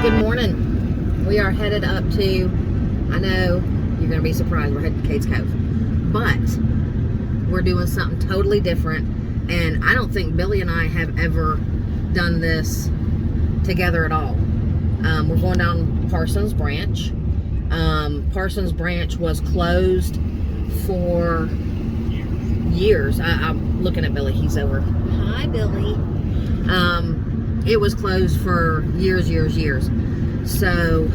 Good morning. We are headed up to, I know you're going to be surprised, we're headed to Cades Cove, but we're doing something totally different, and I don't think Billy and I have ever done this together at all. We're going down Parsons Branch. Parsons Branch was closed for years. I'm looking at Billy, he's over. Hi, Billy. It was closed for years. So,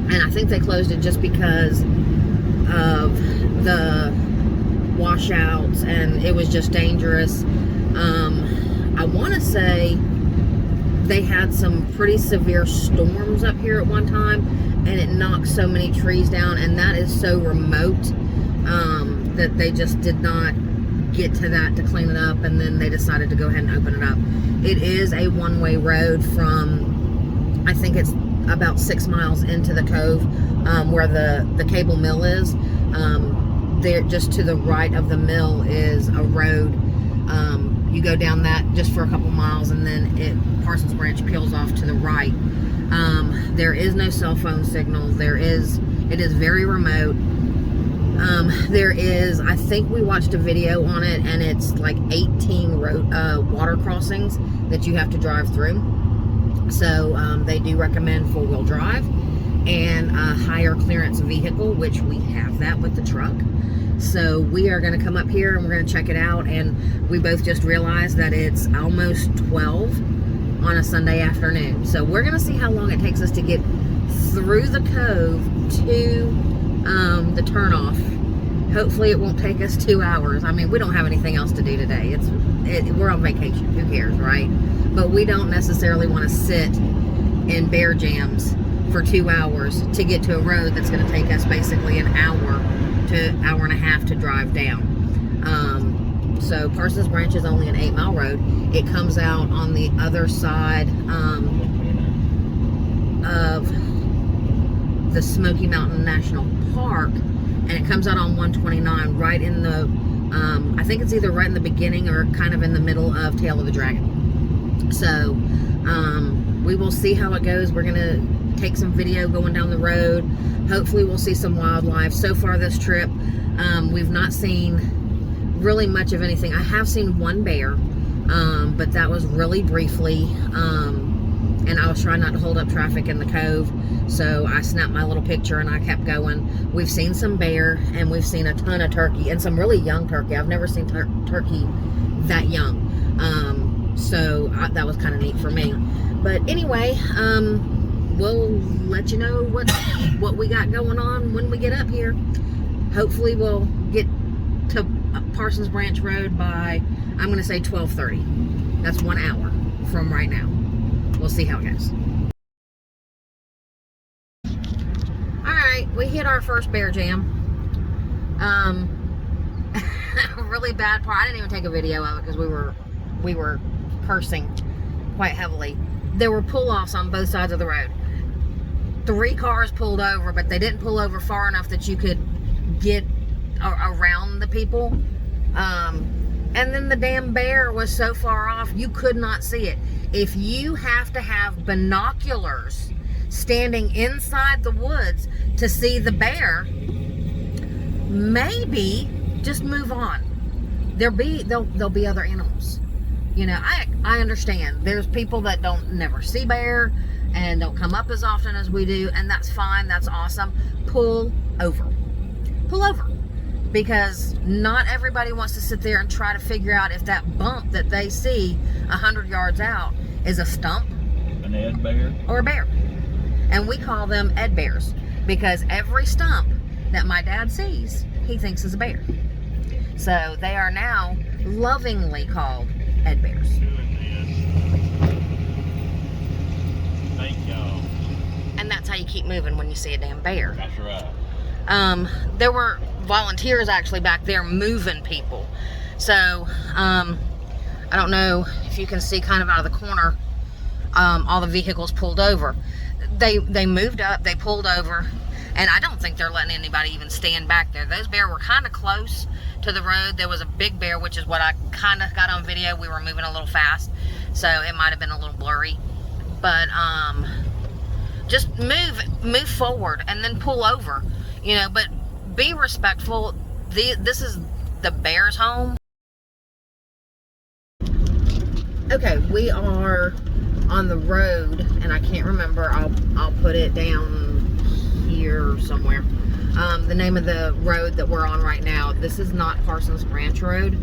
and I think they closed it just because of the washouts, and it was just dangerous. I want to say they had some pretty severe storms up here at one time, and it knocked so many trees down, and that is so remote that they just did not get to that to clean it up, and then they decided to go ahead and open it up. It is a one-way road from, I think it's about 6 miles into the cove, where the cable mill is. There, just to the right of the mill, is a road. You go down that just for a couple miles, and then Parsons Branch peels off to the right. There is no cell phone signal. It is very remote. There is, I think we watched a video on it, and it's like 18 water crossings that you have to drive through. So they do recommend four-wheel drive and a higher clearance vehicle, which we have that with the truck. So we are going to come up here and we're going to check it out, and we both just realized that it's almost 12 on a Sunday afternoon. So we're going to see how long it takes us to get through the cove to the turnoff. Hopefully it won't take us 2 hours. I mean, we don't have anything else to do today. We're on vacation. Who cares, right? But we don't necessarily want to sit in bear jams for 2 hours to get to a road that's going to take us basically an hour to hour and a half to drive down. So Parsons Branch is only an 8-mile road. It comes out on the other side of the Smoky Mountain National Park, and it comes out on 129 right in the I think it's either right in the beginning or kind of in the middle of Tail of the Dragon. So we will see how it goes. We're gonna take some video going down the road. Hopefully we'll see some wildlife. So far this trip, we've not seen really much of anything. I have seen one bear, but that was really briefly, and I was trying not to hold up traffic in the cove, so I snapped my little picture and I kept going. We've seen some bear, and we've seen a ton of turkey, and some really young turkey. I've never seen turkey that young, so that was kind of neat for me. But anyway, we'll let you know what we got going on when we get up here. Hopefully we'll get to Parsons Branch Road by, I'm going to say 12:30. That's 1 hour from right now. We'll see how it goes. Alright, we hit our first bear jam. Really bad part. I didn't even take a video of it because we were cursing quite heavily. There were pull-offs on both sides of the road. 3 cars pulled over, but they didn't pull over far enough that you could get around the people. And then the damn bear was so far off, you could not see it. If you have to have binoculars standing inside the woods to see the bear, maybe just move on. There'll be other animals. You know, I understand. There's people that never see bear and don't come up as often as we do, and that's fine. That's awesome. Pull over. Pull over. Because not everybody wants to sit there and try to figure out if that bump that they see 100 yards out is a stump, an Ed bear, or a bear. And we call them Ed bears because every stump that my dad sees, he thinks is a bear. So they are now lovingly called Ed bears. Thank y'all. And that's how you keep moving when you see a damn bear. That's right. There were volunteers actually back there moving people. So, I don't know if you can see kind of out of the corner, all the vehicles pulled over. They moved up, they pulled over, and I don't think they're letting anybody even stand back there. Those bear were kind of close to the road. There was a big bear, which is what I kind of got on video. We were moving a little fast, so it might have been a little blurry. but just move forward and then pull over, you know, but be respectful. This is the bear's home. Okay, we are on the road, and I can't remember. I'll put it down here somewhere. The name of the road that we're on right now. This is not Parsons Branch Road.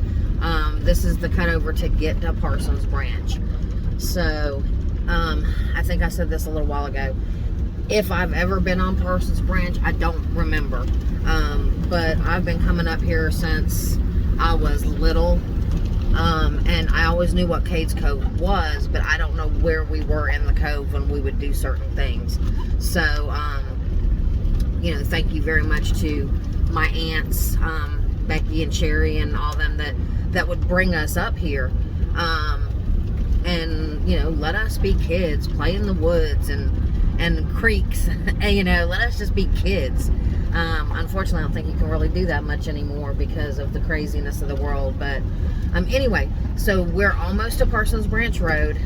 This is the cutover to get to Parsons Branch. So, I think I said this a little while ago. If I've ever been on Parsons Branch, I don't remember. But I've been coming up here since I was little. And I always knew what Cade's Cove was, but I don't know where we were in the cove when we would do certain things. So, you know, thank you very much to my aunts, Becky and Sherry and all them that would bring us up here. And, you know, let us be kids, play in the woods and creeks, and, you know, let us just be kids. Unfortunately, I don't think you can really do that much anymore because of the craziness of the world. But anyway, so we're almost to Parsons Branch Road,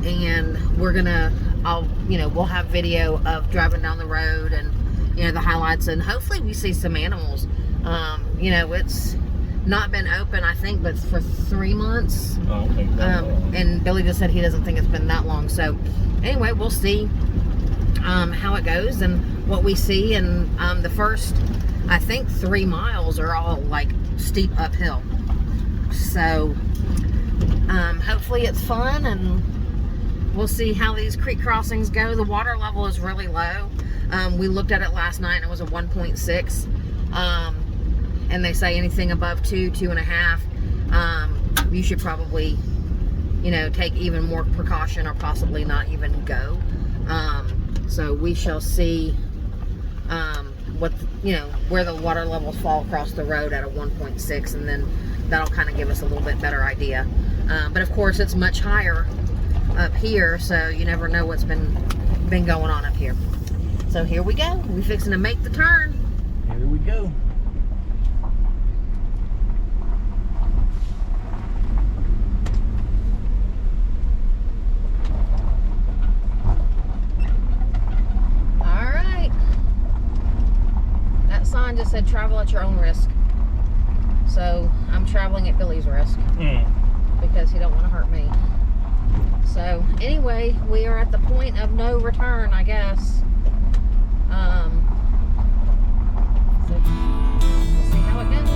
and we're gonna, you know, we'll have video of driving down the road and, you know, the highlights, and hopefully we see some animals. You know, it's not been open, I think, but for 3 months. I don't think that long. And Billy just said he doesn't think it's been that long. So anyway, we'll see how it goes and what we see. And the first, I think, 3 miles are all like steep uphill. So hopefully it's fun, and we'll see how these creek crossings go. The water level is really low. We looked at it last night and it was a 1.6. And they say anything above 2, 2.5, you should probably, you know, take even more precaution or possibly not even go. So we shall see what, you know, where the water levels fall across the road at a 1.6, and then that'll kind of give us a little bit better idea. But of course, it's much higher up here, so you never know what's been going on up here. So here we go. We're fixing to make the turn. Here we go. Sign just said travel at your own risk, so I'm traveling at Billy's risk because he don't want to hurt me. So anyway, we are at the point of no return, I guess. So we'll see how it goes.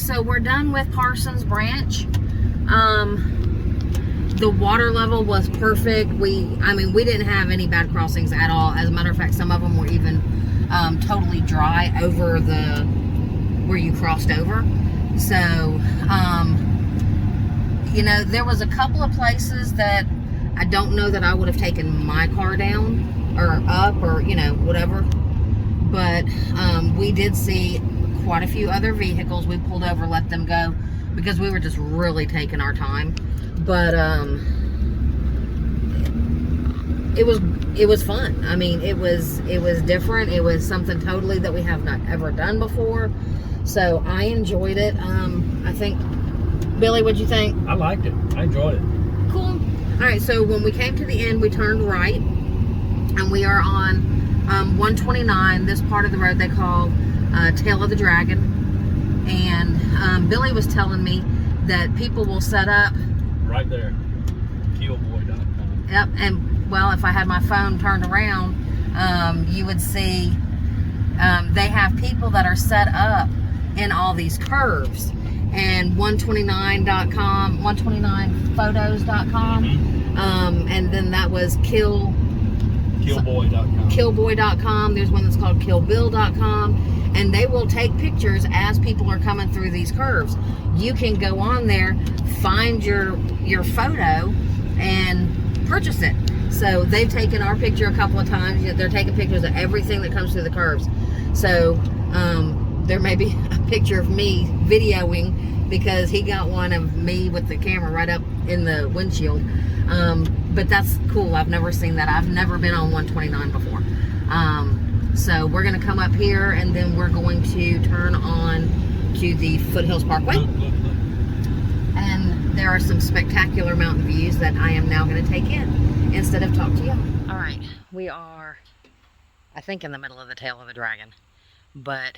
so we're done with Parsons Branch. The water level was perfect. We didn't have any bad crossings at all. As a matter of fact, some of them were even totally dry over where you crossed over. So, you know, there was a couple of places that I don't know that I would have taken my car down or up or, you know, whatever. But we did see quite a few other vehicles. We pulled over, let them go because we were just really taking our time. But it was fun. I mean, it was different. It was something totally that we have not ever done before. So I enjoyed it. I think, Billy, what'd you think? I liked it. I enjoyed it. Cool. All right, so when we came to the end, we turned right, and we are on 129. This part of the road they call Tail of the Dragon. And Billy was telling me that people will set up right there, killboy.com. Yep, and well, if I had my phone turned around, you would see they have people that are set up in all these curves. And 129.com, 129photos.com, and then that was killboy.com. There's one that's called killbill.com, and they will take pictures as people are coming through these curves. You can go on there, find your photo, and purchase it. So they've taken our picture a couple of times. They're taking pictures of everything that comes through the curves. So there may be a picture of me videoing because he got one of me with the camera right up in the windshield. But that's cool. I've never seen that. I've never been on 129 before. So we're going to come up here, and then we're going to turn on to the Foothills Parkway. And there are some spectacular mountain views that I am now going to take in instead of talk to you. All right, we are, I think, in the middle of the Tail of the Dragon, but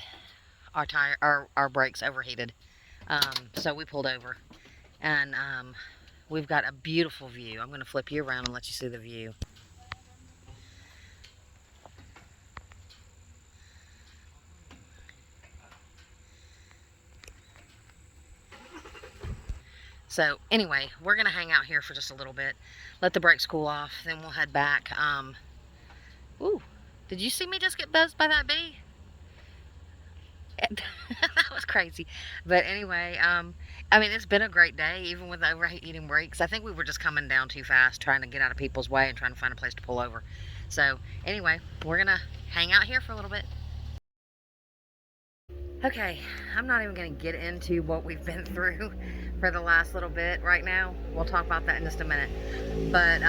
our brakes overheated, so we pulled over, and we've got a beautiful view. I'm going to flip you around and let you see the view. So anyway, we're going to hang out here for just a little bit, let the brakes cool off, then we'll head back. Ooh, did you see me just get buzzed by that bee? That was crazy. But anyway, I mean, it's been a great day, even with overheating brakes. I think we were just coming down too fast, trying to get out of people's way and trying to find a place to pull over. So anyway, we're going to hang out here for a little bit. Okay, I'm not even going to get into what we've been through for the last little bit right now. We'll talk about that in just a minute. But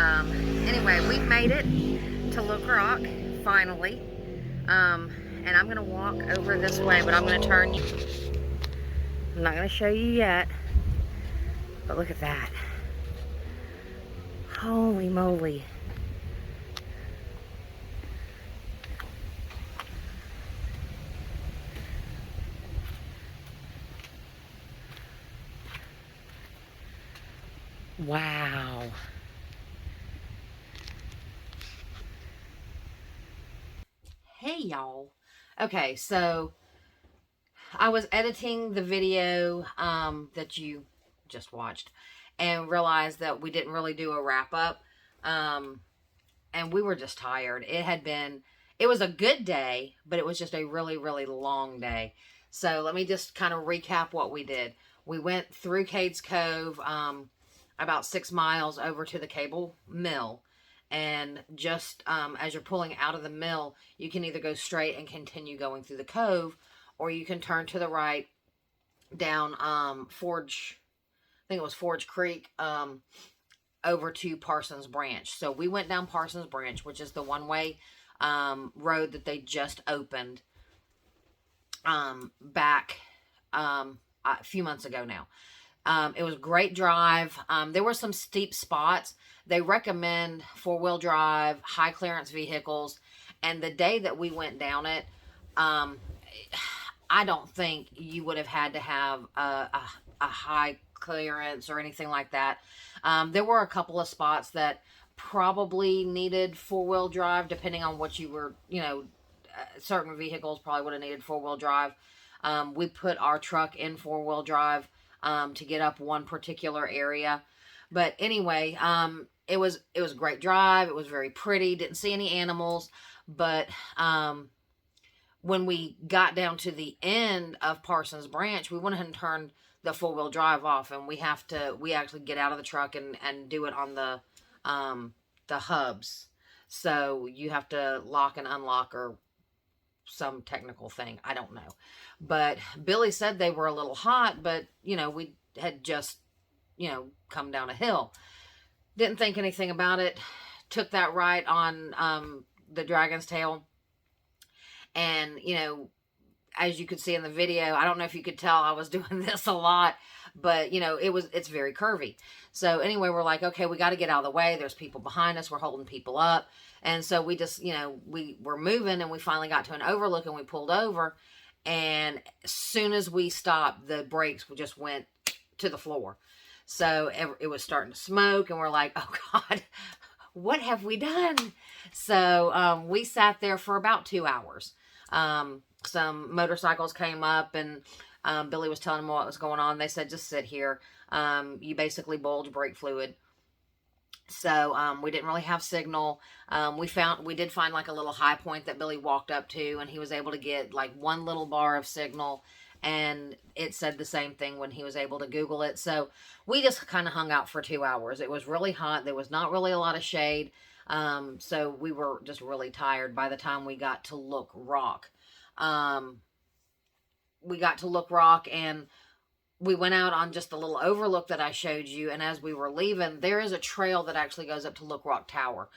anyway, we've made it to Look Rock, finally. And I'm going to walk over this way, but I'm going to turn you. I'm not going to show you yet, but look at that. Holy moly. Wow. Hey y'all. Okay, so I was editing the video that you just watched and realized that we didn't really do a wrap up, and we were just tired. It was a good day, but it was just a really, really long day. So let me just kind of recap what we did. We went through Cades Cove, about 6 miles over to the cable mill. And just as you're pulling out of the mill, you can either go straight and continue going through the cove, or you can turn to the right down Forge, I think it was Forge Creek, over to Parsons Branch. So we went down Parsons Branch, which is the one-way road that they just opened back a few months ago now. It was a great drive. There were some steep spots. They recommend four-wheel drive, high clearance vehicles. And the day that we went down it, I don't think you would have had to have a high clearance or anything like that. There were a couple of spots that probably needed four-wheel drive, depending on what you were, certain vehicles probably would have needed four-wheel drive. We put our truck in 4-wheel drive to get up one particular area. But anyway, it was a great drive. It was very pretty. Didn't see any animals, but when we got down to the end of Parsons Branch, we went ahead and turned the 4-wheel drive off, and we actually get out of the truck and do it on the hubs. So you have to lock and unlock, or some technical thing. I don't know. But Billy said they were a little hot, but we had just, come down a hill. Didn't think anything about it. Took that right on the Dragon's Tail. And, as you could see in the video, I don't know if you could tell I was doing this a lot, but it's very curvy. So anyway, we're like, okay, we got to get out of the way. There's people behind us. We're holding people up. And so we just, we were moving, and we finally got to an overlook, and we pulled over. And as soon as we stopped, the brakes just went to the floor. So it was starting to smoke, and we're like, oh God, what have we done? So we sat there for about 2 hours. Some motorcycles came up, and Billy was telling them what was going on. They said, just sit here. You basically bulge brake fluid. So we didn't really have signal. We did find like a little high point that Billy walked up to, and he was able to get like one little bar of signal, and it said the same thing when he was able to Google it. So we just kind of hung out for 2 hours. It was really hot. There was not really a lot of shade. So we were just really tired by the time we got to Look Rock. We got to Look Rock, and we went out on just the little overlook that I showed you. And as we were leaving, there is a trail that actually goes up to Look Rock Tower.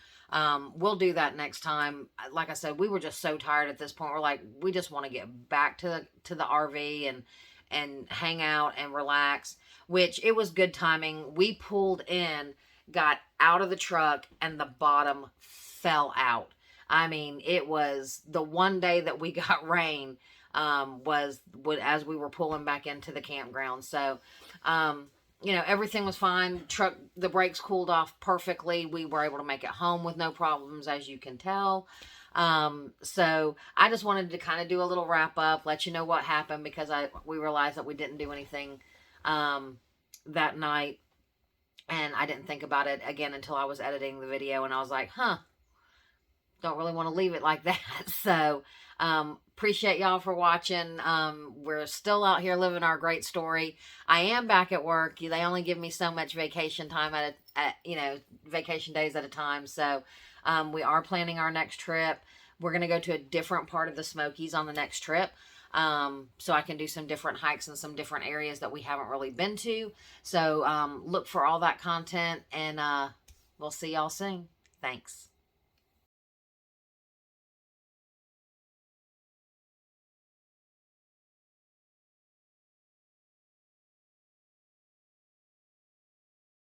We'll do that next time. Like I said, we were just so tired at this point. We're like, we just want to get back to the RV and hang out and relax, which it was good timing. We pulled in, got out of the truck, and the bottom fell out. I mean, it was the one day that we got rain, was as we were pulling back into the campground. So, everything was fine. The brakes cooled off perfectly. We were able to make it home with no problems, as you can tell. So I just wanted to kind of do a little wrap up, let you know what happened, because we realized that we didn't do anything, that night. And I didn't think about it again until I was editing the video, and I was like, don't really want to leave it like that. So, appreciate y'all for watching. We're still out here living our great story. I am back at work. They only give me so much vacation time vacation days at a time. So, we are planning our next trip. We're going to go to a different part of the Smokies on the next trip. So I can do some different hikes in some different areas that we haven't really been to. So, look for all that content, and, we'll see y'all soon. Thanks.